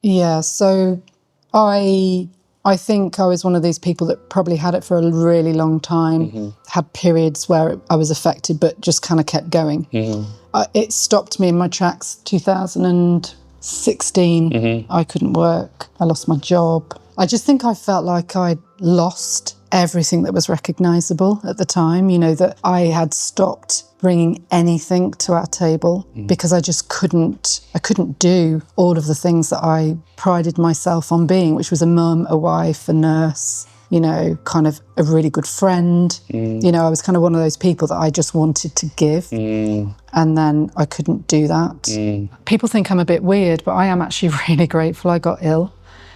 Yeah, so I think I was one of these people that probably had it for a really long time, had periods where I was affected, but just kind of kept going. It stopped me in my tracks 2016. I couldn't work. I lost my job. I just think I felt like I'd lost everything that was recognizable at the time, that I had stopped bringing anything to our table because I just couldn't do all of the things that I prided myself on being, which was a mum, a wife, a nurse, kind of a really good friend. I was kind of one of those people that I just wanted to give. And then I couldn't do that. People think I'm a bit weird, but I am actually really grateful I got ill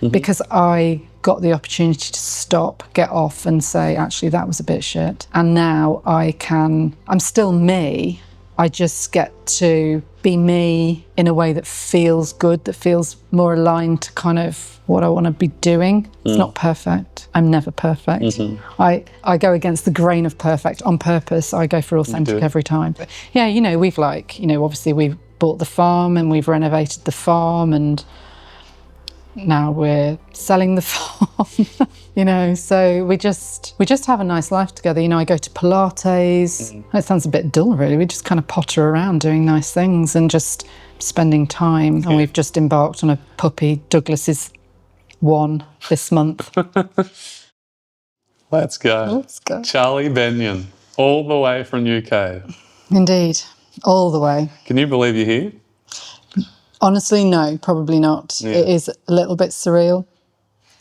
because I got the opportunity to stop, get off and say, actually, that was a bit shit. And now I'm still me. I just get to be me in a way that feels good, that feels more aligned to kind of what I want to be doing. It's not perfect. I'm never perfect. I go against the grain of perfect on purpose. I go for authentic every time. But yeah, we've obviously we've bought the farm and we've renovated the farm and now we're selling the farm, so we just have a nice life together. I go to Pilates. It sounds a bit dull, really. We just kind of potter around doing nice things and just spending time. And we've just embarked on a puppy. Douglas is 1 this month. Let's go. Charlie Bennion, all the way from UK. Indeed, all the way. Can you believe you're here? Honestly, no, probably not. Yeah. It is a little bit surreal.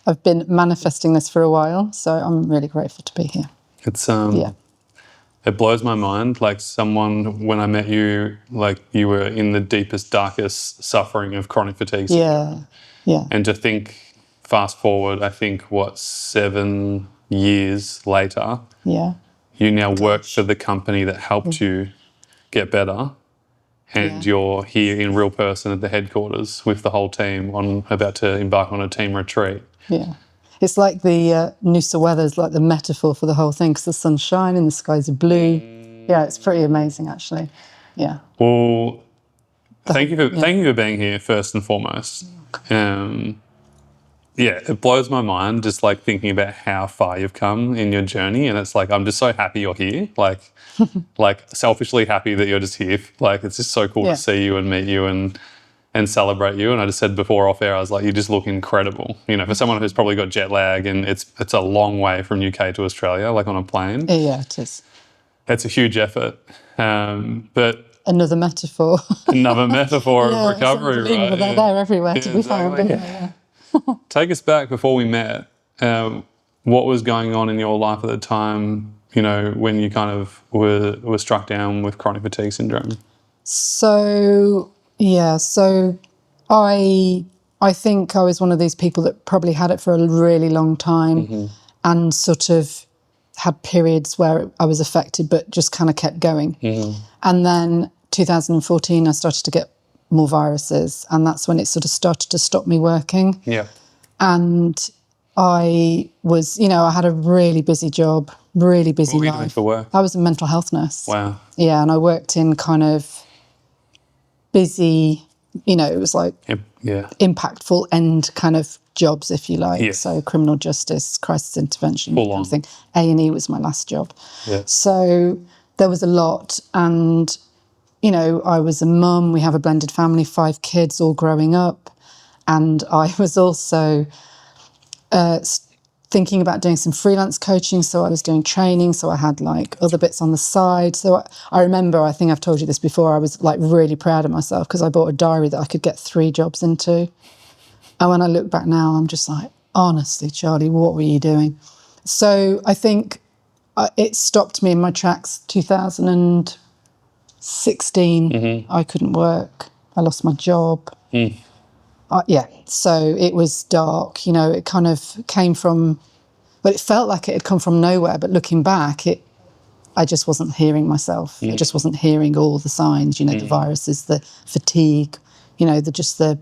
I've been manifesting this for a while, so I'm really grateful to be here. It's It blows my mind. Like when I met you, like you were in the deepest, darkest suffering of chronic fatigue syndrome. Yeah. And to think, fast forward, I think 7 years later, you now work for the company that helped you get better. And you're here in real person at the headquarters with the whole team about to embark on a team retreat. Yeah. It's like the Noosa weather is like the metaphor for the whole thing because the sun's shining, the skies are blue. Yeah, it's pretty amazing, actually. Yeah. Well, thank you for being here first and foremost. It blows my mind just like thinking about how far you've come in your journey, and it's like I'm just so happy you're here. Like selfishly happy that you're just here. Like it's just so cool to see you and meet you and celebrate you. And I just said before off air, I was like, you just look incredible. For someone who's probably got jet lag, and it's a long way from UK to Australia, like on a plane. Yeah, it is. That's a huge effort. But another metaphor. Another metaphor of recovery, right? They're there everywhere to be found. Take us back before we met. What was going on in your life at the time, when you kind of were struck down with chronic fatigue syndrome? So I think I was one of these people that probably had it for a really long time and sort of had periods where I was affected but just kind of kept going. And then 2014 I started to get more viruses, and that's when it sort of started to stop me working. Yeah. And I was, I had a really busy job, really busy life. What were you doing for work? I was a mental health nurse. Wow. Yeah, and I worked in kind of busy, it was like impactful end kind of jobs, if you like. Yes. So criminal justice, crisis intervention, full kind of thing. A&E was my last job. Yeah. So there was a lot, and I was a mum. We have a blended family, 5 kids, all growing up. And I was also thinking about doing some freelance coaching. So I was doing training. So I had like other bits on the side. So I remember, I think I've told you this before, I was like really proud of myself because I bought a diary that I could get 3 jobs into. And when I look back now, I'm just like, honestly, Charlie, what were you doing? So I think it stopped me in my tracks 2016. I couldn't work. I lost my job. So it was dark. It kind of came from, but it felt like it had come from nowhere. But looking back, I just wasn't hearing myself. I just wasn't hearing all the signs, the viruses, the fatigue, the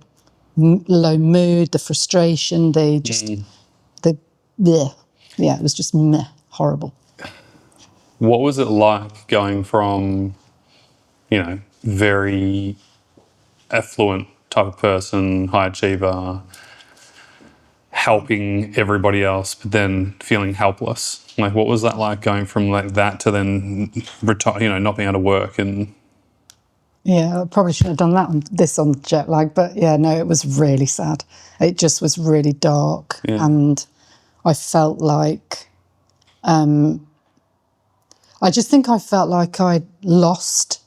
low mood, the frustration, it was just horrible. What was it like going from, very affluent type of person, high achiever, helping everybody else, but then feeling helpless. Like, what was that like, going from like that to then retire, not being able to work? And yeah, I probably should have done this on jet lag, but yeah, no, it was really sad. It just was really dark, and I felt like, I just think I felt like I'd lost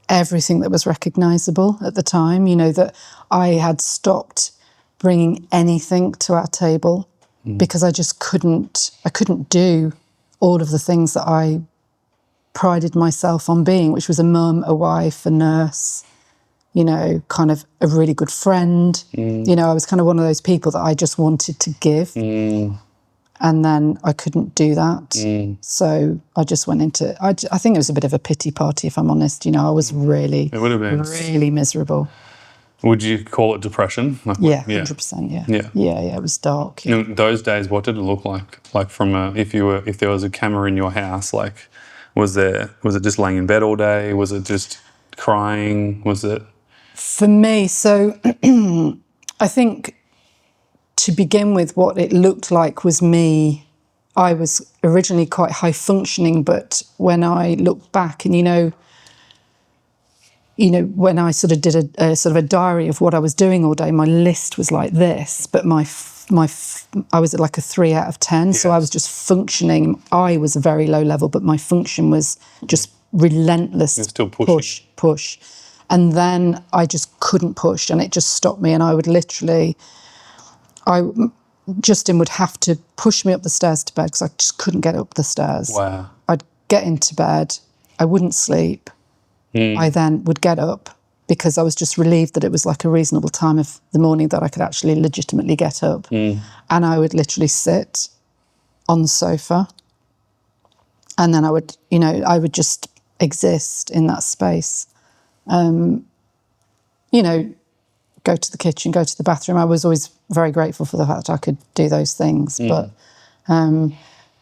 everything that was recognizable at the time, that I had stopped bringing anything to our table because I just couldn't do all of the things that I prided myself on being, which was a mum, a wife, a nurse, kind of a really good friend. I was kind of one of those people that I just wanted to give. And then I couldn't do that. So I just went into, I think it was a bit of a pity party, if I'm honest. I was really, it would have been really miserable. Would you call it depression? Like, 100%, yeah. It was dark. Yeah. In those days, what did it look like? Like, if there was a camera in your house, like, was it just laying in bed all day? Was it just crying? Was it? For me, so I think to begin with, what it looked like was me. I was originally quite high functioning, but when I look back and, when I sort of did a sort of a diary of what I was doing all day, my list was like this, but I was at like a 3 out of 10. Yes. So I was just functioning. I was a very low level, but my function was just relentless. You're still push. And then I just couldn't push, and it just stopped me. And I would literally, Justin would have to push me up the stairs to bed because I just couldn't get up the stairs. Wow. I'd get into bed. I wouldn't sleep. I then would get up because I was just relieved that it was like a reasonable time of the morning that I could actually legitimately get up. And I would literally sit on the sofa, and then I would just exist in that space. Go to the kitchen, go to the bathroom. I was always very grateful for the fact that I could do those things. But, and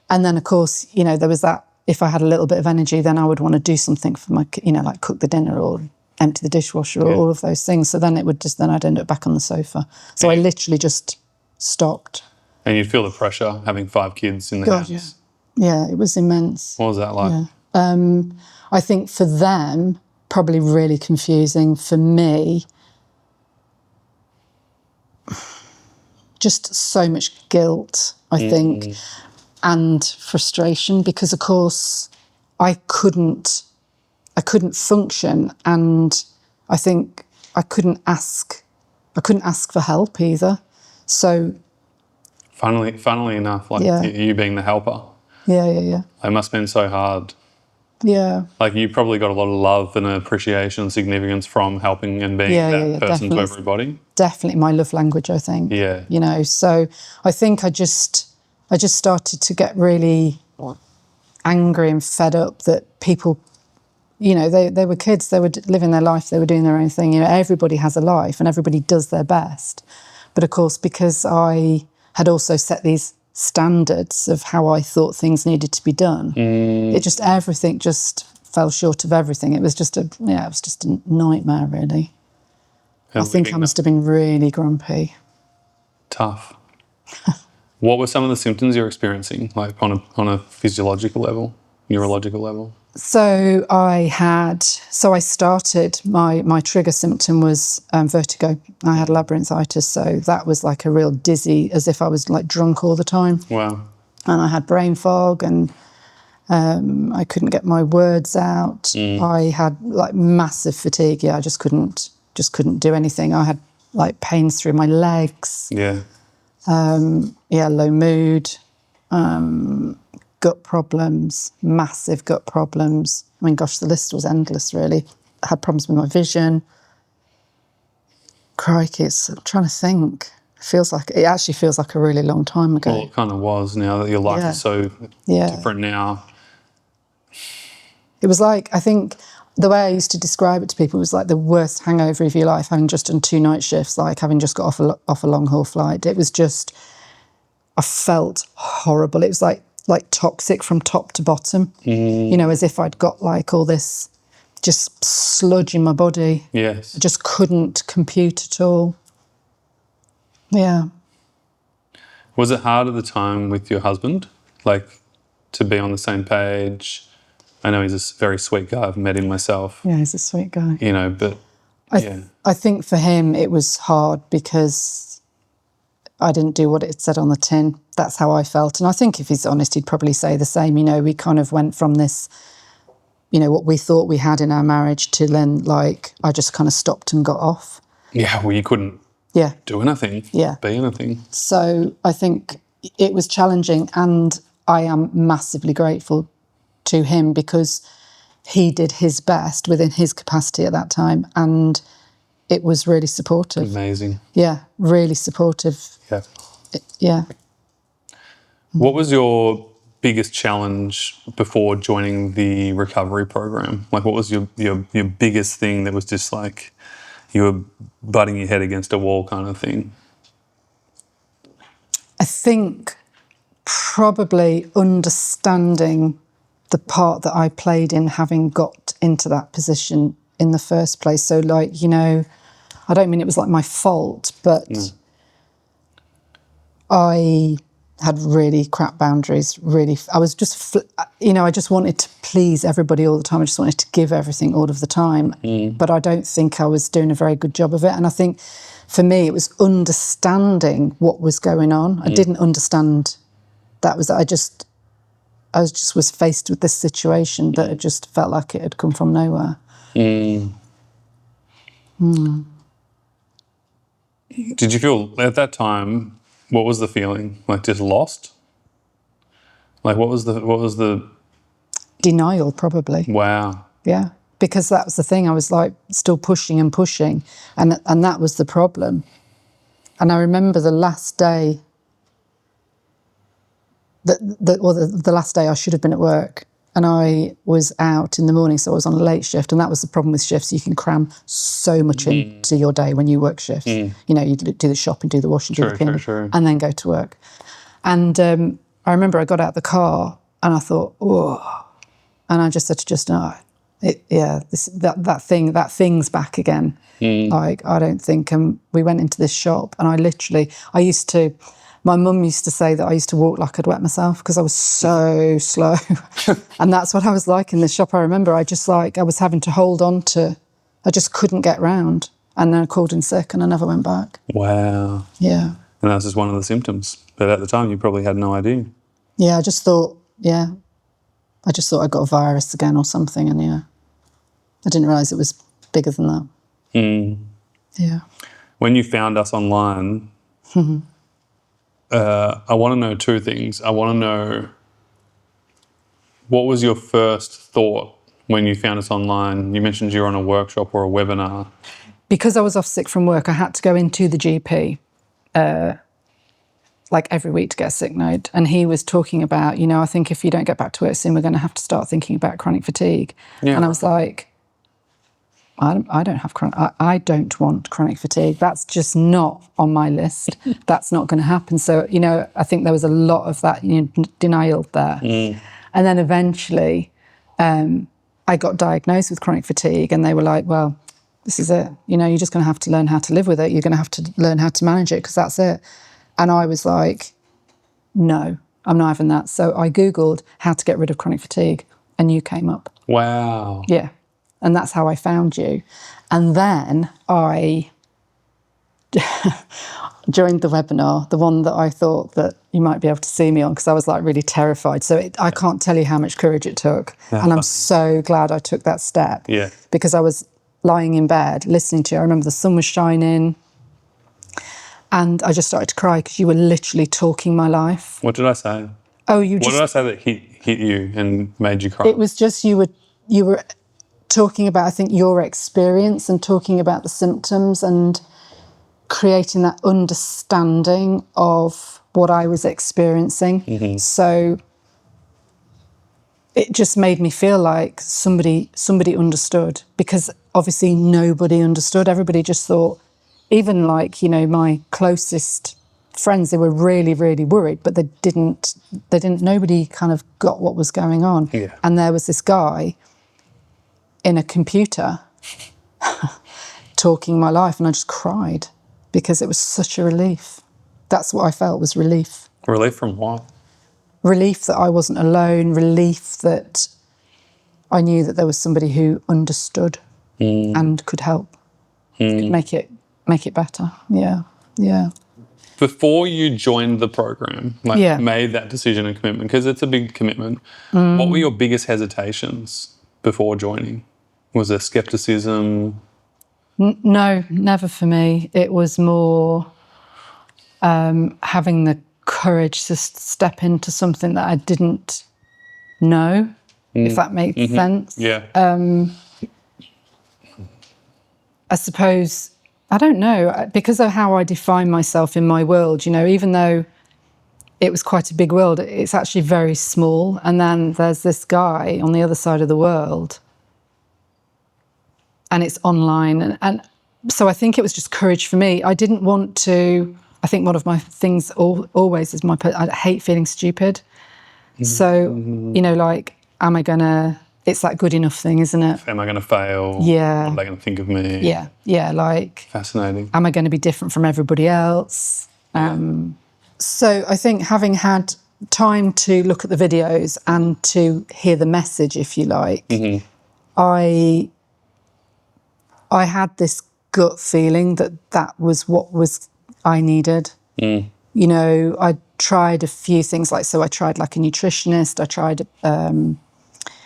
then of course, there was that, if I had a little bit of energy, then I would want to do something for my, like cook the dinner or empty the dishwasher or all of those things. So then I'd end up back on the sofa. So I literally just stopped. And you'd feel the pressure having 5 kids in the house. Yeah, it was immense. What was that like? Yeah. I think for them, probably really confusing. For me, just so much guilt, I think, and frustration, because of course I couldn't function, and I think I couldn't ask for help either. So funnily enough, you being the helper. Yeah. It must have been so hard. Yeah. Like, you probably got a lot of love and appreciation and significance from helping and being that person definitely. to everybody. Definitely my love language, I think. Yeah. So I think I just started to get really angry and fed up that people, they were kids, they were living their life, they were doing their own thing. Everybody has a life and everybody does their best. But of course, because I had also set these standards of how I thought things needed to be done, everything just fell short of everything. It was just a nightmare, really. And I think I must have been really grumpy. Tough. What were some of the symptoms you're experiencing, like on a physiological level, neurological level? So I started, my trigger symptom was vertigo. I had labyrinthitis, so that was like a real dizzy, as if I was like drunk all the time. Wow. And I had brain fog, and I couldn't get my words out. I had like massive fatigue. I just couldn't do anything. I had like pains through my legs. Yeah. Low mood. Gut problems, massive gut problems. I mean, gosh, the list was endless, really. I had problems with my vision. Crikey, I'm trying to think. It actually feels like a really long time ago. Well, it kind of was, now that your life is so different now. It was like, I think the way I used to describe it to people was like the worst hangover of your life, having just done 2 night shifts, like having just got off a long haul flight. It was just, I felt horrible. It was like toxic from top to bottom, as if I'd got like all this just sludge in my body. Yes. I just couldn't compute at all. Yeah. Was it hard at the time with your husband, like, to be on the same page? I know he's a very sweet guy. I've met him myself. Yeah, he's a sweet guy. You know, but I think for him it was hard because I didn't do what it said on the tin. That's how I felt. And I think if he's honest, he'd probably say the same. You know, we kind of went from this, you know, what we thought we had in our marriage to then, like, I just kind of stopped and got off. Yeah, well, you couldn't do anything, be anything. So I think it was challenging, and I am massively grateful to him because he did his best within his capacity at that time, and it was really supportive. Amazing. Yeah, really supportive. Yeah. Yeah. What was your biggest challenge before joining the recovery program? Like, what was your biggest thing that was just like you were butting your head against a wall kind of thing? I think probably understanding the part that I played in having got into that position in the first place. So, like, you know, I don't mean it was like my fault, but I had really crap boundaries. Really, I was just, you know, I just wanted to please everybody all the time. I just wanted to give everything all of the time. But I don't think I was doing a very good job of it. And I think for me, it was understanding what was going on. I didn't understand that was, I was faced with this situation that it just felt like it had come from nowhere. Did you feel at that time, what was the feeling? Like, just lost? Like, what was the Denial, probably. Wow. Yeah, because that was the thing. I was like still pushing and pushing, and that was the problem. And I remember the last day, the last day I should have been at work, and I was out in the morning, so I was on a late shift, and that was the problem with shifts. You can cram so much into your day when you work shifts. You know, you do the shopping, do the washing, do the cleaning, and then go to work. And I remember I got out of the car and I thought, oh, and I just said to Justin, that thing's back again. Like, I don't think. We went into this shop, and my mum used to say that I used to walk like I'd wet myself because I was so slow. And that's what I was like in this shop. I remember I was having to hold on to, I just couldn't get round. And then I called in sick and I never went back. Wow. Yeah. And that was just one of the symptoms. But at the time, you probably had no idea. Yeah, I just thought I got a virus again or something. And I didn't realise it was bigger than that. Yeah. When you found us online, I want to know two things. I want to know, what was your first thought when you found us online? You mentioned you were on a workshop or a webinar. Because I was off sick from work, I had to go into the GP like every week to get a sick note. And he was talking about, you know, I think if you don't get back to work soon, we're going to have to start thinking about chronic fatigue. Yeah. And I was like, I don't have I don't want chronic fatigue. That's just not on my list. That's not going to happen. So, you know, I think there was a lot of that, you know, denial there. And then eventually I got diagnosed with chronic fatigue, and they were like, well, this is it. You know, you're just going to have to learn how to live with it. You're going to have to learn how to manage it, because that's it. And I was like, no, I'm not having that. So I Googled how to get rid of chronic fatigue, and you came up. Wow. Yeah. And that's how I found you. And then I joined the webinar, the one that I thought that you might be able to see me on, because I was like really terrified. So I can't tell you how much courage it took. And I'm so glad I took that step. Yeah. Because I was lying in bed listening to you. I remember the sun was shining, and I just started to cry because you were literally talking my life. What did I say? Oh, What did I say that hit you and made you cry? It was just you were talking about, I think, your experience, and talking about the symptoms and creating that understanding of what I was experiencing. So it just made me feel like somebody understood, because obviously nobody understood. Everybody just thought, even like, you know, my closest friends, they were really, really worried, but nobody kind of got what was going on. Yeah. And there was this guy in a computer talking my life, and I just cried because it was such a relief. That's what I felt, was relief. Relief from what? Relief that I wasn't alone, relief that I knew that there was somebody who understood and could help, could make it better. Yeah, yeah. Before you joined the program, made that decision and commitment, because it's a big commitment, what were your biggest hesitations before joining? Was there skepticism? No, never for me. It was more having the courage to step into something that I didn't know, if that makes sense. Yeah. I suppose, I don't know, because of how I define myself in my world, you know, even though it was quite a big world, it's actually very small. And then there's this guy on the other side of the world, and it's online. And so I think it was just courage for me. I didn't want to, I think one of my things always is I hate feeling stupid. So, you know, like, am I going to, it's that good enough thing, isn't it? Am I going to fail? Yeah. What are they going to think of me? Yeah, yeah, like... Fascinating. Am I going to be different from everybody else? So I think having had time to look at the videos and to hear the message, if you like, I had this gut feeling that was what I needed. You know, I tried a few things, like, so I tried like a nutritionist, I tried,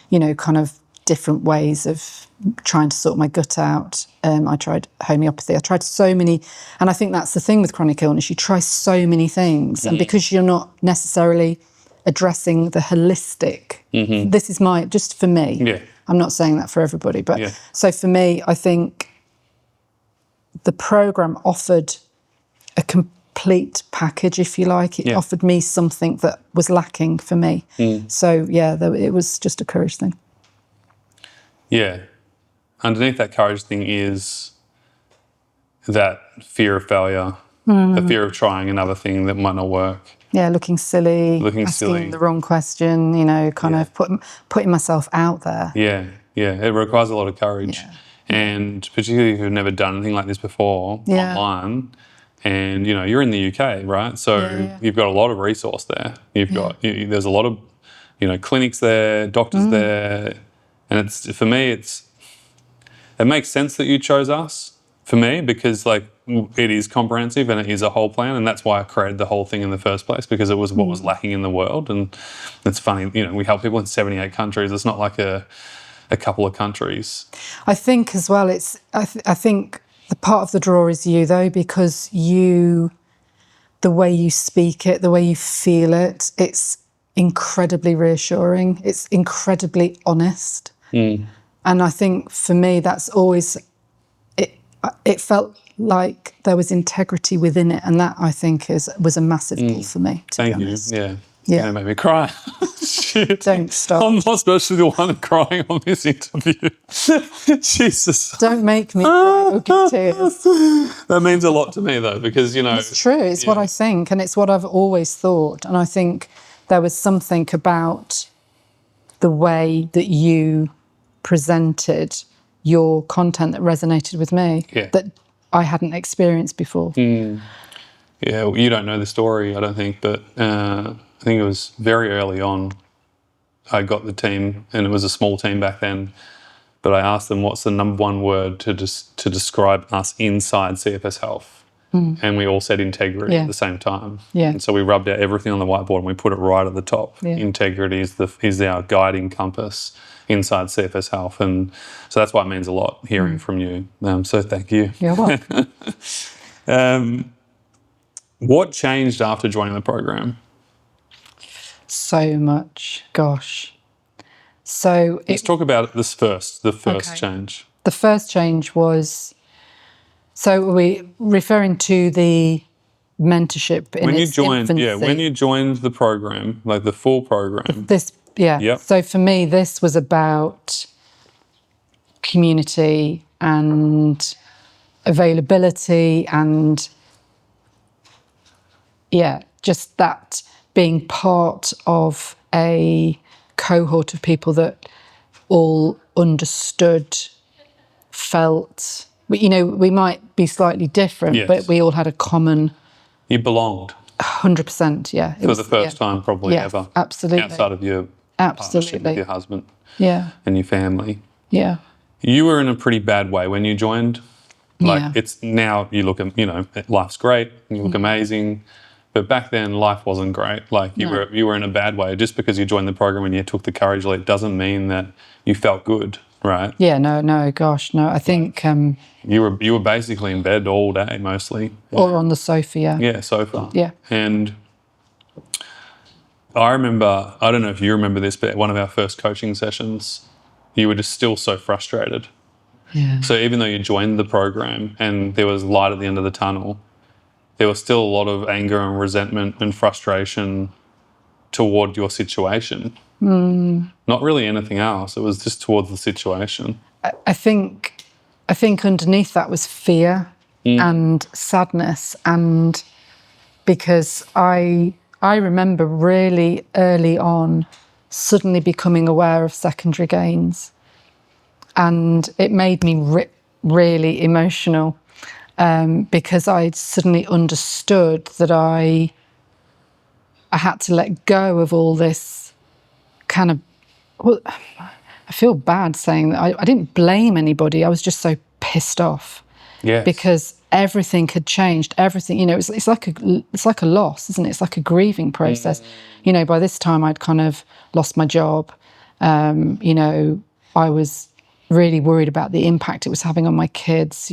you know, kind of different ways of trying to sort my gut out. I tried homeopathy. I tried so many, and I think that's the thing with chronic illness. You try so many things, and because you're not necessarily addressing the holistic, this is just for me. Yeah. I'm not saying that for everybody, but so for me, I think the program offered a complete package, if you like. It offered me something that was lacking for me. So yeah, it was just a courage thing. Yeah. Underneath that courage thing is that fear of failure, the fear of trying another thing that might not work. Yeah, looking silly, asking the wrong question, you know, kind of putting myself out there. Yeah, yeah. It requires a lot of courage. Yeah. And particularly if you've never done anything like this before online, and, you know, you're in the UK, right? So you've got a lot of resource there. You've got, there's a lot of, you know, clinics there, doctors there. And for me, it makes sense that you chose us, for me, because, like, it is comprehensive and it is a whole plan, and that's why I created the whole thing in the first place, because it was what was lacking in the world. And it's funny, you know, we help people in 78 countries. It's not like a couple of countries. I think as well, I think the part of the draw is you, though, because the way you speak it, the way you feel it, it's incredibly reassuring. It's incredibly honest. And I think for me, that's always, it felt like there was integrity within it. And that, I think, was a massive pull for me, to be honest. Thank you. Yeah. You're going to make me cry. Shit. Don't stop. I'm not supposed to be the one crying on this interview. Jesus. Don't make me cry or give tears. That means a lot to me, though, because, you know... It's true. It's what I think, and it's what I've always thought. And I think there was something about the way that you presented your content that resonated with me that I hadn't experienced before. Yeah, well, you don't know the story, I don't think, but I think it was very early on I got the team, and it was a small team back then, but I asked them what's the number one word to describe us inside CFS Health. And we all said integrity at the same time. And so we rubbed out everything on the whiteboard and we put it right at the top. Integrity is our guiding compass inside CFS Health. And so that's why it means a lot hearing from you. So thank you. You're welcome. What changed after joining the program? So much, gosh. So let's talk about this first, the first change. The first change was, so we're referring to the mentorship in its infancy. When you joined the program, like the full program. So for me, this was about community and availability and, just that being part of a cohort of people that all understood, felt, we might be slightly different, Yes. but we all had a common... You belonged. 100%, yeah. For the first time probably ever. Absolutely. Outside of your partnership with your husband and your family. Yeah. You were in a pretty bad way when you joined. It's now you look, life's great, you look amazing. But back then life wasn't great. You were in a bad way. Just because you joined the program and you took the courage leap doesn't mean that you felt good, right? Yeah, no, gosh, no. I think... you were basically in bed all day mostly. Or on the sofa, yeah. Yeah, sofa. Yeah. And I remember, I don't know if you remember this, but at one of our first coaching sessions, you were just still so frustrated. Yeah. So even though you joined the program and there was light at the end of the tunnel, there was still a lot of anger and resentment and frustration toward your situation. Not really anything else. It was just towards the situation. I think underneath that was fear and sadness, and because I remember really early on suddenly becoming aware of secondary gains, and it made me really emotional because I suddenly understood that I had to let go of all this kind of... Well, I feel bad saying that. I didn't blame anybody. I was just so pissed off. Yes. Because everything had changed. Everything, it's like a loss, isn't it? It's like a grieving process. By this time I'd kind of lost my job. I was really worried about the impact it was having on my kids.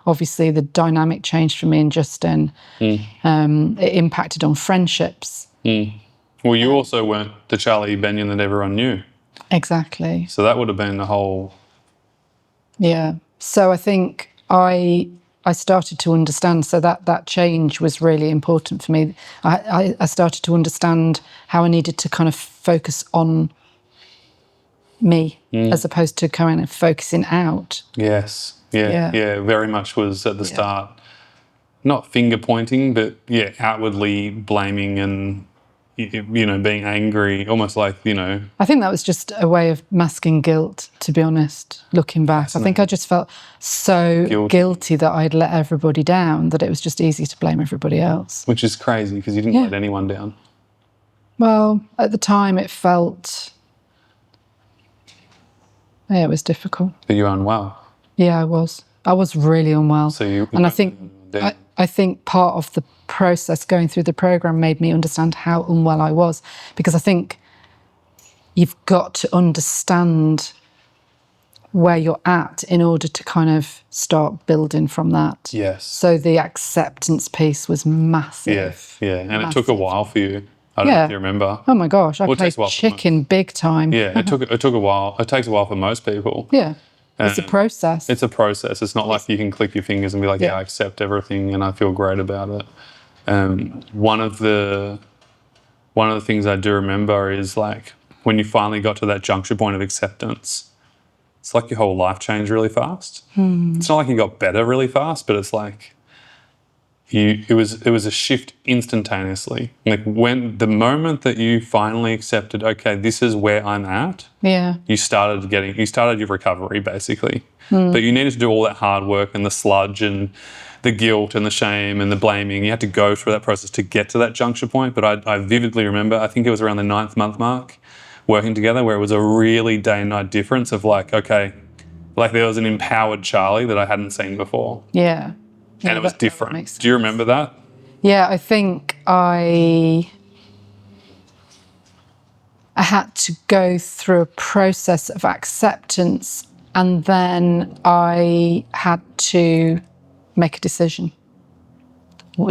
Obviously the dynamic changed for me and Justin. It impacted on friendships. Well, you also weren't the Charlie Bennion that everyone knew. Exactly. So that would have been the whole... Yeah. So I think I started to understand. So that change was really important for me. I started to understand how I needed to kind of focus on me as opposed to kind of focusing out. Yes. Yeah. Very much was at the start, not finger pointing, but outwardly blaming and... being angry, almost like, I think that was just a way of masking guilt, to be honest, looking back. I think I just felt so guilty that I'd let everybody down, that it was just easy to blame everybody else. Which is crazy, because you didn't let anyone down. Well, at the time it felt... Yeah, it was difficult. But you were unwell. Yeah, I was. I was really unwell. So and I think part of the process going through the program made me understand how unwell I was, because I think you've got to understand where you're at in order to kind of start building from that. Yes. So the acceptance piece was massive. Yeah. And it took a while for you. I don't know if you remember. Oh my gosh, I played chicken big time. Yeah, it took a while. It takes a while for most people. Yeah. It's a process. It's a process. It's not like you can click your fingers and be like, I accept everything and I feel great about it. One of the things I do remember is like when you finally got to that juncture point of acceptance, it's like your whole life changed really fast. It's not like you got better really fast, but it's like it was a shift instantaneously. Like when the moment that you finally accepted, okay, this is where I'm at. Yeah. You started your recovery basically. But you needed to do all that hard work and the sludge and the guilt and the shame and the blaming. You had to go through that process to get to that juncture point. But I vividly remember, I think it was around the 9th month mark, working together, where it was a really day and night difference of like, okay, like there was an empowered Charlie that I hadn't seen before. Yeah. And it was different. Do you remember that? Yeah, I think I had to go through a process of acceptance, and then I had to make a decision.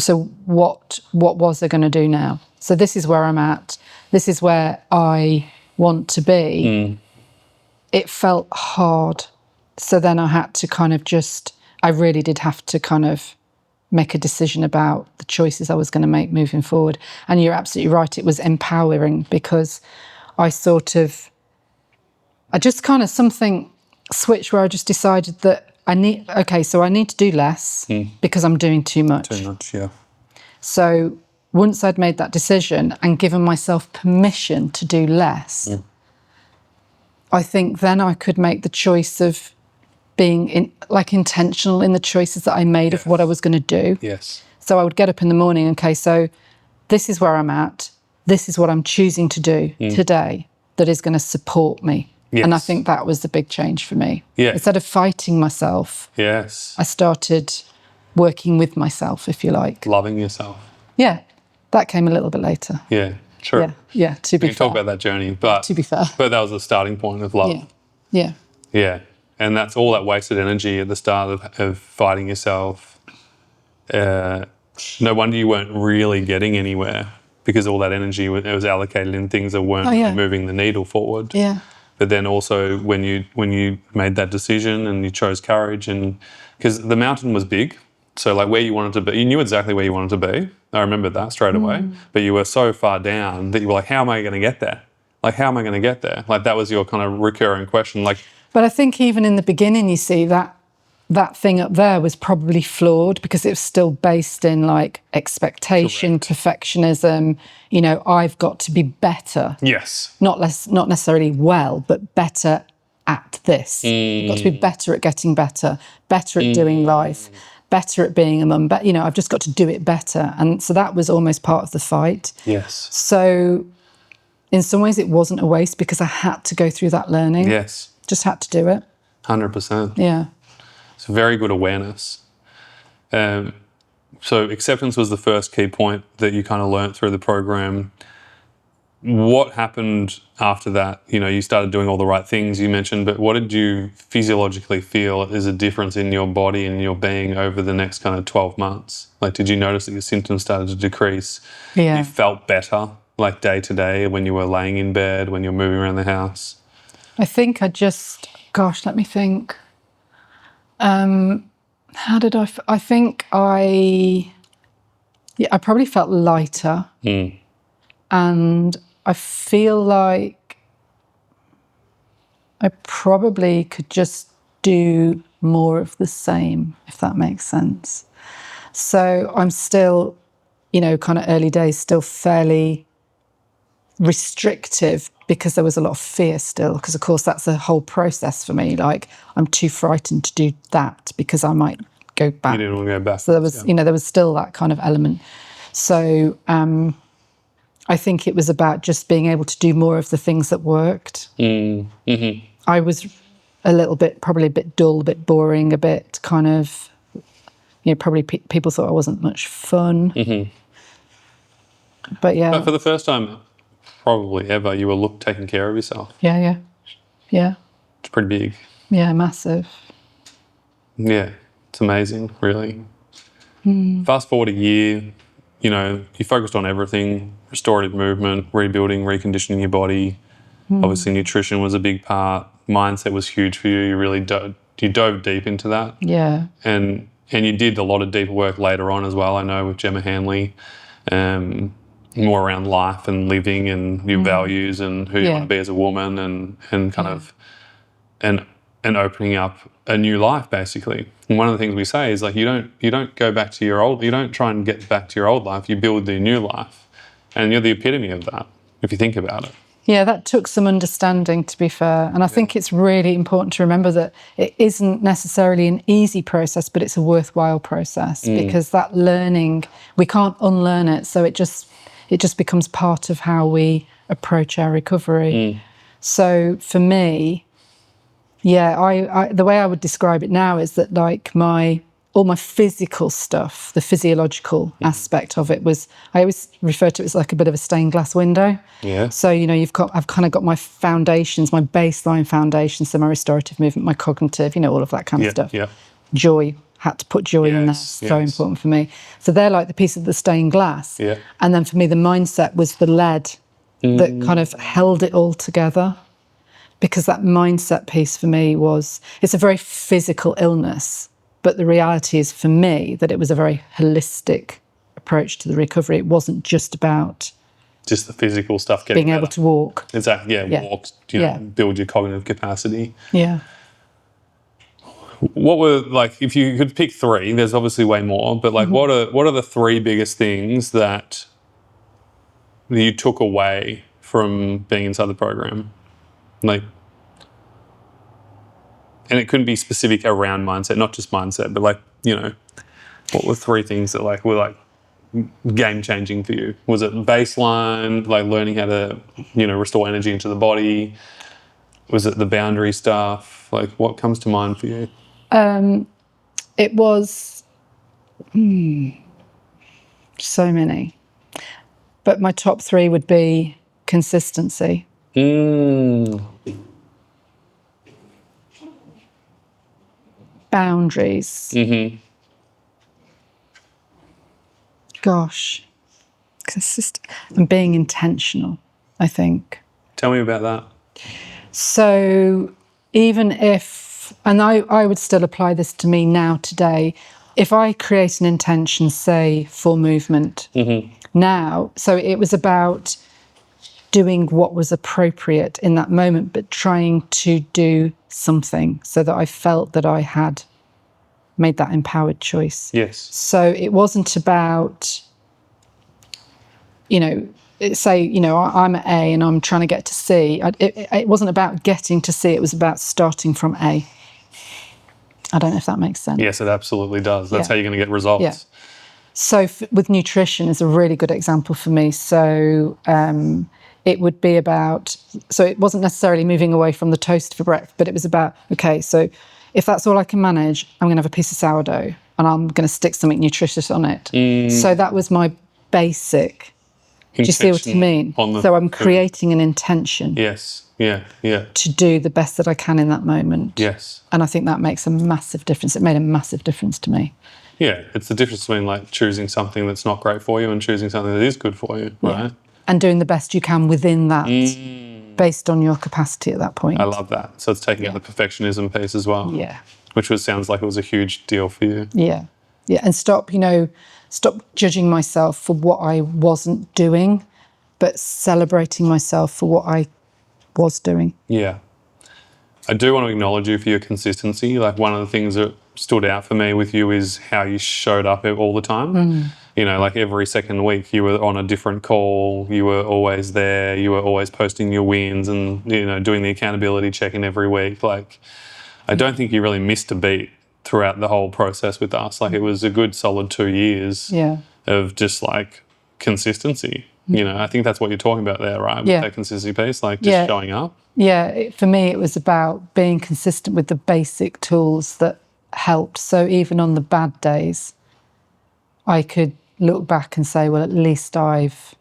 So what was I going to do now? So this is where I'm at. This is where I want to be. It felt hard. So then I had to kind of I really did have to kind of make a decision about the choices I was going to make moving forward. And you're absolutely right. It was empowering because I just kind of something switched where I just decided that I need to do less because I'm doing too much. Too much, yeah. So once I'd made that decision and given myself permission to do less, I think then I could make the choice of being intentional in the choices that I made of what I was going to do. Yes. So I would get up in the morning, okay, so this is where I'm at. This is what I'm choosing to do today that is going to support me. Yes. And I think that was the big change for me. Yeah. Instead of fighting myself, Yes. I started working with myself, if you like. Loving yourself. Yeah, that came a little bit later. Yeah, true. Yeah, to be We can fair. talk about that journey, but To be fair. but that was the starting point of love. Yeah. Yeah, and that's all that wasted energy at the start of fighting yourself. No wonder you weren't really getting anywhere, because all that energy was allocated in things that weren't really moving the needle forward. Yeah. But then also when you made that decision and you chose courage, and because the mountain was big, so like where you wanted to be, you knew exactly where you wanted to be. I remember that straight away. But you were so far down that you were like, how am I going to get there? Like, how am I going to get there? Like, that was your kind of recurring question. Like, but I think even in the beginning, you see that thing up there was probably flawed because it was still based in like expectation, perfectionism. You know, I've got to be better. yes. Not necessarily well, but better at this. You've got to be better at getting better at doing life, better at being a mum. But, you know, I've just got to do it better. And so that was almost part of the fight. Yes. So in some ways it wasn't a waste because I had to go through that learning. Yes. Just had to do it. 100%. Yeah. It's very good awareness. So acceptance was the first key point that you kind of learnt through the program. What happened after that? You know, you started doing all the right things you mentioned, but what did you physiologically feel is a difference in your body and your being over the next kind of 12 months? Like, did you notice that your symptoms started to decrease? Yeah. You felt better, like day to day, when you were laying in bed, when you were moving around the house? I think let me think. How did I think I probably felt lighter. And I feel like I probably could just do more of the same, if that makes sense. So I'm still, you know, kind of early days, still fairly restrictive because there was a lot of fear still, because of course that's a whole process for me. Like, I'm too frightened to do that because I might go back. You didn't want to go back. So there was, you know, there was still that kind of element. So I think it was about just being able to do more of the things that worked. I was probably a bit dull, a bit boring, a bit kind of, you know, probably people thought I wasn't much fun. But yeah. But for the first time, probably ever, you were taking care of yourself. Yeah. It's pretty big. Yeah, massive. Yeah, it's amazing, really. Fast forward a year, you know, you focused on everything: restorative movement, rebuilding, reconditioning your body. Obviously, nutrition was a big part. Mindset was huge for you. You really dove deep into that. Yeah. And you did a lot of deeper work later on as well, I know, with Gemma Hanley. More around life and living and your values and who you want to be as a woman, and kind of and opening up a new life, basically. And one of the things we say is, like, you don't go back to your old, you don't try and get back to your old life, you build the new life. And you're the epitome of that, if you think about it. Yeah, that took some understanding, to be fair. And I think it's really important to remember that it isn't necessarily an easy process, but it's a worthwhile process, because that learning, we can't unlearn it. So it just becomes part of how we approach our recovery. So for me, I the way I would describe it now is that, like, all my physical stuff, the physiological aspect of it was, I always refer to it as like a bit of a stained glass window. Yeah. So, you know, I've kind of got my foundations, my baseline foundations, so my restorative movement, my cognitive, you know, all of that kind of stuff. Yeah. Joy, had to put joy in there. So important for me. So they're like the piece of the stained glass. Yeah. And then for me, the mindset was the lead that kind of held it all together. Because that mindset piece for me it's a very physical illness. But the reality is, for me, that it was a very holistic approach to the recovery. It wasn't just about just the physical stuff, being able to walk. Exactly. Walk, build your cognitive capacity. Yeah. What were, like, if you could pick three, there's obviously way more, but like, what are the three biggest things that you took away from being inside the program? Like, and it couldn't be specific around mindset, not just mindset, but like, you know, what were 3 things that like were like game changing for you? Was it baseline, like learning how to, you know, restore energy into the body? Was it the boundary stuff? Like, what comes to mind for you? It was so many, but my top 3 would be consistency, boundaries, gosh, consistent, and being intentional, I think. Tell me about that. So even if, and I would still apply this to me now today, if I create an intention, say for movement now, so it was about doing what was appropriate in that moment, but trying to do something so that I felt that I had made that empowered choice. Yes. So it wasn't about, you know, say, you know, I'm at A and I'm trying to get to C. It wasn't about getting to C, it was about starting from A. I don't know if that makes sense. Yes, it absolutely does. That's how you're going to get results. Yeah. So with nutrition is a really good example for me. So it would be about, so it wasn't necessarily moving away from the toast for breakfast, but it was about, okay, so if that's all I can manage, I'm going to have a piece of sourdough and I'm going to stick something nutritious on it. So that was my basic. Do you see what I mean? So I'm creating an intention. Yes. Yeah. Yeah. To do the best that I can in that moment. Yes. And I think that makes a massive difference. It made a massive difference to me. Yeah. It's the difference between like choosing something that's not great for you and choosing something that is good for you, right? And doing the best you can within that based on your capacity at that point. I love that. So it's taking out the perfectionism piece as well. Yeah. Which sounds like it was a huge deal for you. Yeah. Yeah. And stop judging myself for what I wasn't doing, but celebrating myself for what I was doing. Yeah. I do want to acknowledge you for your consistency. Like one of the things that stood out for me with you is how you showed up all the time. You know, like every second week you were on a different call, you were always there, you were always posting your wins and, you know, doing the accountability check-in every week. Like, I don't think you really missed a beat throughout the whole process with us. Like it was a good solid 2 years of just like consistency. You know, I think that's what you're talking about there, right? With that consistency piece, like just showing up. Yeah, for me, it was about being consistent with the basic tools that helped. So even on the bad days, I could look back and say, well, at least I've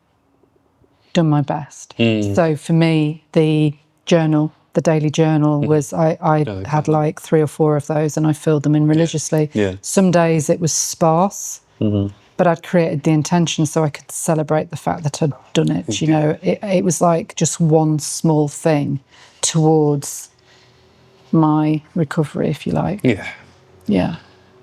done my best. So for me, the daily journal was, I had like 3 or 4 of those and I filled them in religiously. Some days it was sparse. But I'd created the intention so I could celebrate the fact that I'd done it. You know, it was like just one small thing towards my recovery, if you like. Yeah. Yeah.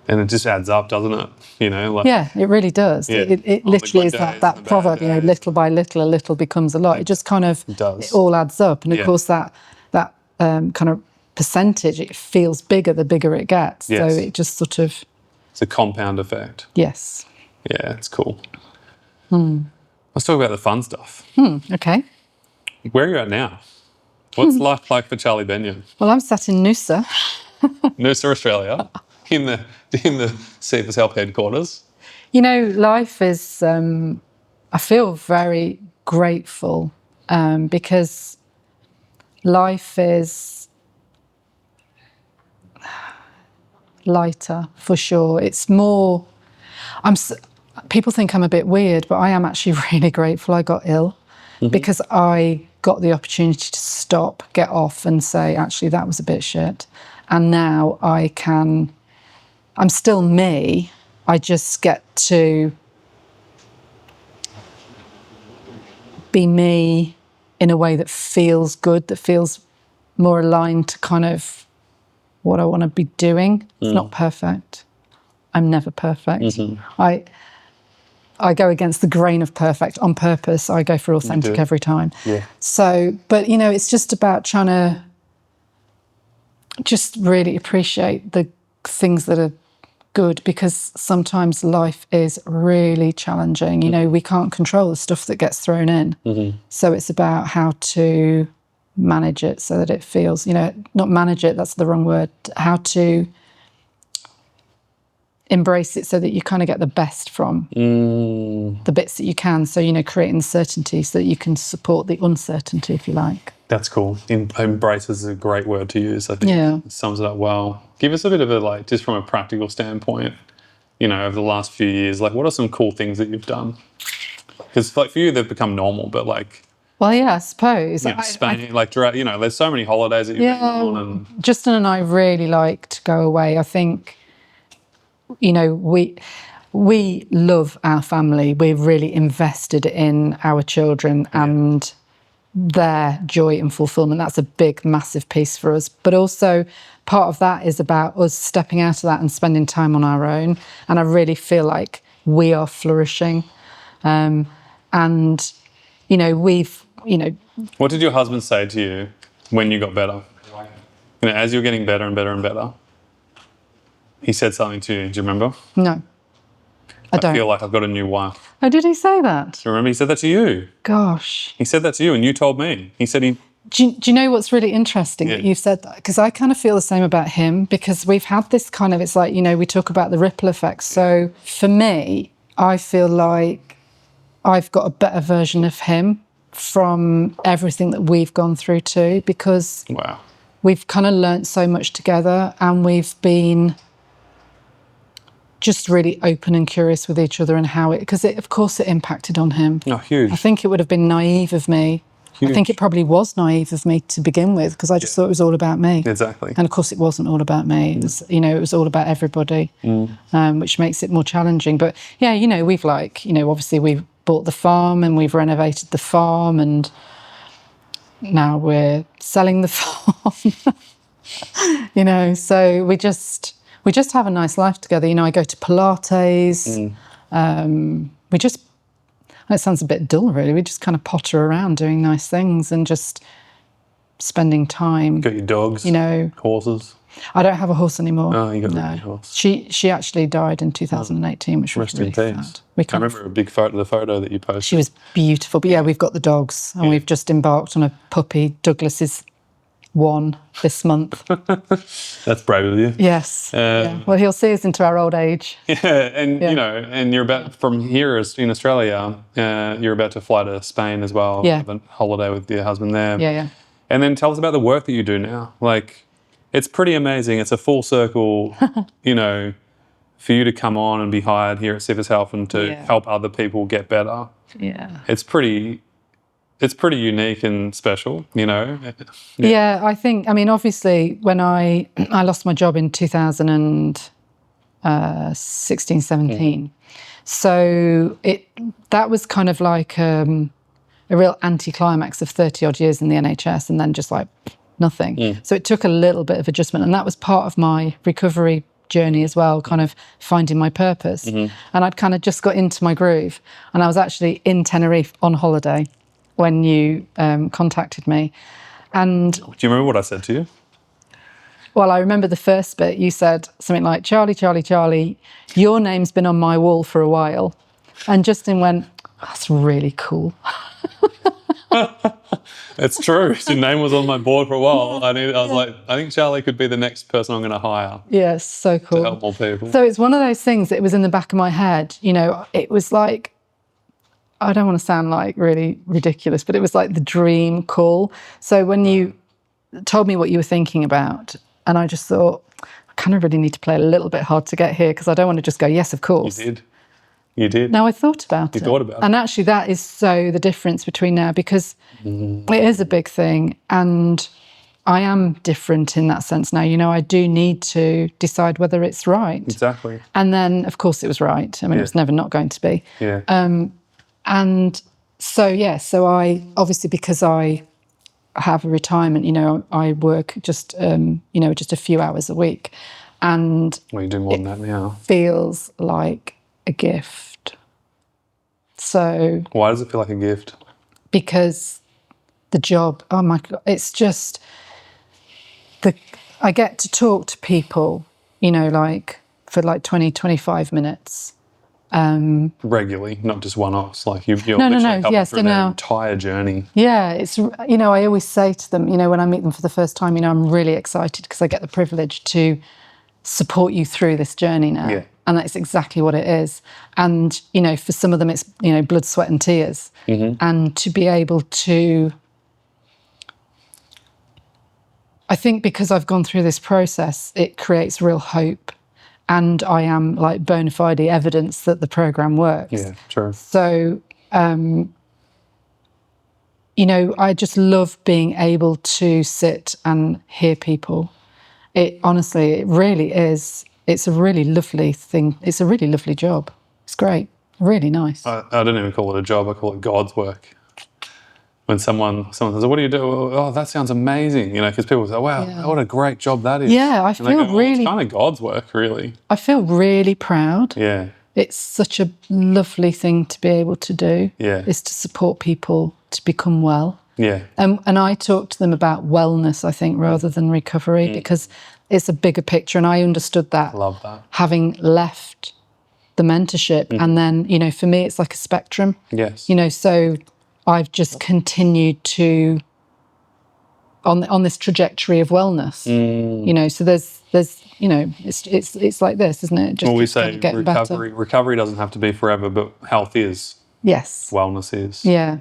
And it just adds up, doesn't it? You know, like yeah, it really does. Yeah. It literally is that proverb, you know, little by little, a little becomes a lot. It just kind of, it all adds up. And of course that kind of percentage, it feels bigger the bigger it gets. So it just sort of... It's a compound effect. Yes. Yeah, it's cool. Let's talk about the fun stuff. Okay. Where are you at now? What's life like for Charlie Bennion? Well, I'm sat in Noosa. Noosa, Australia, in the CFS Health headquarters. You know, life is, I feel very grateful because life is lighter, for sure. It's more, people think I'm a bit weird, but I am actually really grateful I got ill because I got the opportunity to stop, get off and say, actually, that was a bit shit. And now I'm still me. I just get to be me in a way that feels good, that feels more aligned to kind of what I want to be doing. It's not perfect. I'm never perfect. I go against the grain of perfect on purpose. I go for authentic every time. Yeah. So, but you know, it's just about trying to just really appreciate the things that are good, because sometimes life is really challenging. You know, we can't control the stuff that gets thrown in. So it's about how to manage it so that it feels, not manage it, that's the wrong word, how to embrace it so that you kind of get the best from the bits that you can. So, creating certainty so that you can support the uncertainty, if you like. That's cool. Embrace is a great word to use. I think it sums it up well. Give us a bit of a, just from a practical standpoint, over the last few years, what are some cool things that you've done? Because for you, they've become normal, but well, yeah, I suppose. Spain, there's so many holidays that you've been on. And Justin and I really like to go away. I think, we love our family. We're really invested in our children and their joy and fulfillment. That's a big, massive piece for us. But also part of that is about us stepping out of that and spending time on our own. And I really feel like we are flourishing. What did your husband say to you when you got better? As you're getting better and better and better, he said something to you. Do you remember? No, I don't. I feel like I've got a new wife. Oh, did he say that? Do you remember? He said that to you. Gosh. He said that to you and you told me. He said he... Do you know what's really interesting that you've said that? Because I kind of feel the same about him, because we've had this kind of, it's like, we talk about the ripple effect. So for me, I feel like I've got a better version of him from everything that we've gone through too, because we've kind of learnt so much together and we've been just really open and curious with each other and because of course it impacted on him. Oh, huge. I think it would have been naive of me. Huge. I think it probably was naive of me to begin with, because I just thought it was all about me. Exactly. And of course it wasn't all about me. It was, it was all about everybody, which makes it more challenging. But yeah, we've obviously we've bought the farm and we've renovated the farm and now we're selling the farm. So we just have a nice life together. I go to Pilates. It sounds a bit dull, really. We just kind of potter around doing nice things and just spending time. Got your dogs, horses? I don't have a horse anymore. Oh, you got a horse. She actually died in 2018, which was really sad. I remember the photo that you posted. She was beautiful. But yeah, we've got the dogs and we've just embarked on a puppy. Douglas is 1 this month. That's brave of you. Yes. Well, he'll see us into our old age. And you're about, from here in Australia, you're about to fly to Spain as well. Yeah. Have a holiday with your husband there. Yeah. And then tell us about the work that you do now. It's pretty amazing. It's a full circle, for you to come on and be hired here at CFS Health and to help other people get better. Yeah. It's pretty unique and special, Yeah, I think, obviously, when I lost my job in 2016, 17. So that was kind of like a real anticlimax of 30 odd years in the NHS and then just nothing. So it took a little bit of adjustment, and that was part of my recovery journey as well, kind of finding my purpose. And I'd kind of just got into my groove, and I was actually in Tenerife on holiday when you contacted me. And do you remember what I said to you? Well, I remember the first bit. You said something like, Charlie, Charlie, Charlie, your name's been on my wall for a while. And Justin went, that's really cool. It's true. Your name was on my board for a while. I was like, I think Charlie could be the next person I'm going to hire. Yes, so cool. To help more people. So it's one of those things that was in the back of my head. It was like, I don't want to sound really ridiculous, but it was like the dream call. So when you told me what you were thinking about, and I just thought, I kind of really need to play a little bit hard to get here, because I don't want to just go, yes, of course. You did. No, I thought about it. You thought about it. And actually that is so the difference between now, because it is a big thing and I am different in that sense now. I do need to decide whether it's right. Exactly. And then, of course, it was right. It was never not going to be. Yeah. And so I, obviously, because I have a retirement, I work just a few hours a week. And well, you do more than that now. Feels like a gift. So why does it feel like a gift? Because the job, oh my God, it's just I get to talk to people, for 20, 25 minutes Regularly, not just one-offs. Like you're No, literally helping yes, through their entire journey. Yeah, it's, I always say to them, when I meet them for the first time, I'm really excited because I get the privilege to support you through this journey now. Yeah. And that's exactly what it is. And, for some of them, it's, blood, sweat and tears. And to be able to, I think because I've gone through this process, it creates real hope. And I am like bona fide evidence that the program works. Yeah, true. So, I just love being able to sit and hear people. It really is. It's a really lovely thing. It's a really lovely job. It's great. Really nice. I don't even call it a job. I call it God's work. When someone says, "What do you do?" Oh, that sounds amazing. Because people say, "Wow, what a great job that is." Yeah, I feel really. It's kind of God's work, really. I feel really proud. Yeah. It's such a lovely thing to be able to do. Yeah. Is to support people to become well. Yeah. And I talk to them about wellness, I think, rather than recovery, because it's a bigger picture. And I understood that. I love that. Having left the mentorship. And then, for me, it's like a spectrum. Yes. So I've just continued to, on this trajectory of wellness, so there's it's like this, isn't it? Just we say getting better. Recovery doesn't have to be forever, but health is. Yes. Wellness is. Yeah.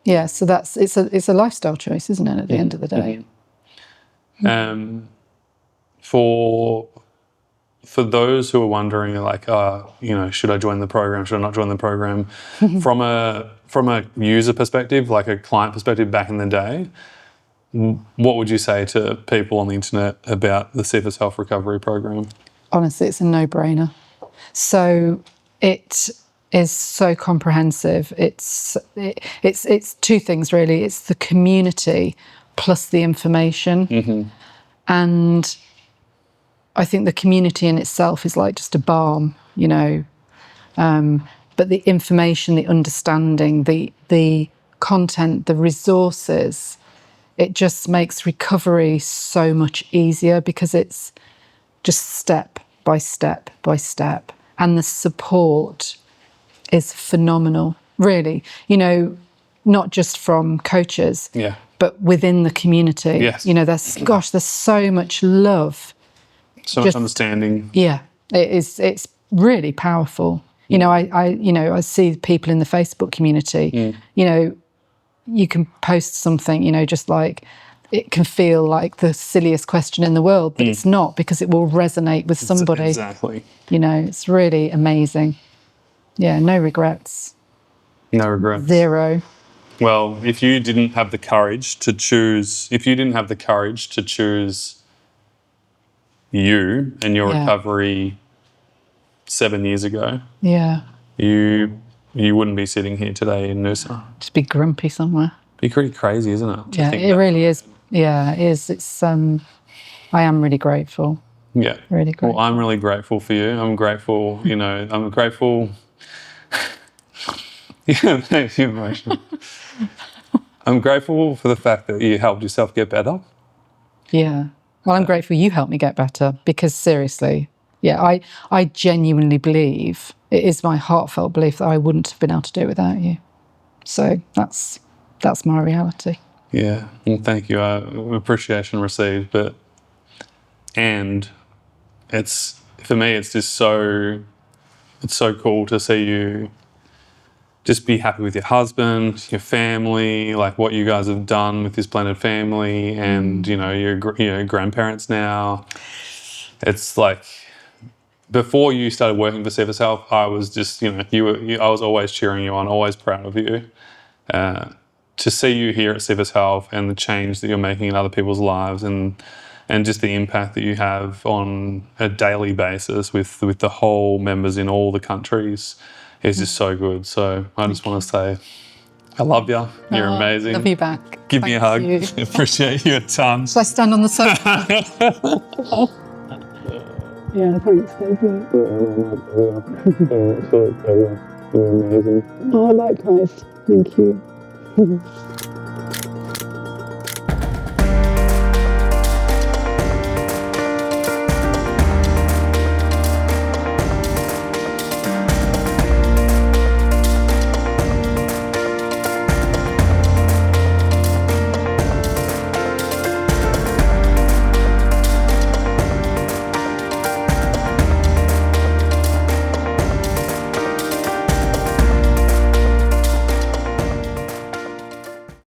Yeah. So it's a lifestyle choice, isn't it, at the end of the day? For those who are wondering, like, should I join the program? Should I not join the program? From a user perspective, like a client perspective back in the day, what would you say to people on the internet about the CFS Health Recovery Program? Honestly, it's a no-brainer. So it is so comprehensive. It's two things, really. It's the community plus the information. And I think the community in itself is like just a balm, but the information, the understanding, the content, the resources, it just makes recovery so much easier because it's just step by step by step. And the support is phenomenal, really. Not just from coaches, but within the community. Yes. There's so much love. So much understanding. Yeah, it's really powerful. I see people in the Facebook community, you can post something, just like it can feel like the silliest question in the world, but it's not, because it will resonate with somebody. Exactly. It's really amazing. Yeah, no regrets. No regrets. Zero. Well, if you didn't have the courage to choose you and your recovery 7 years ago, you wouldn't be sitting here today in Noosa. Just be grumpy somewhere. Be pretty crazy, isn't it? Yeah, it really is. Yeah, it is. It's I am really grateful. Yeah. Really grateful. Well, I'm really grateful for you. I'm grateful, I'm grateful. Yeah, makes you emotional. I'm grateful for the fact that you helped yourself get better. Yeah. Well, I'm grateful you helped me get better, because seriously, I genuinely believe, it is my heartfelt belief, that I wouldn't have been able to do it without you. So that's my reality. Yeah, and thank you. Appreciation received, and it's, for me, it's just it's so cool to see you just be happy with your husband, your family, like what you guys have done with this blended family, and your grandparents now. It's like, before you started working for CFS Health, I was just I was always cheering you on, always proud of you. To see you here at CFS Health and the change that you're making in other people's lives, and just the impact that you have on a daily basis with the whole members in all the countries, is just so good. So I just want to say, I love you. You're amazing. Love you back. Give me a hug. Appreciate you a ton. Shall I stand on the sofa? Yeah, thanks, David. You're amazing. Oh, likewise. Thank you.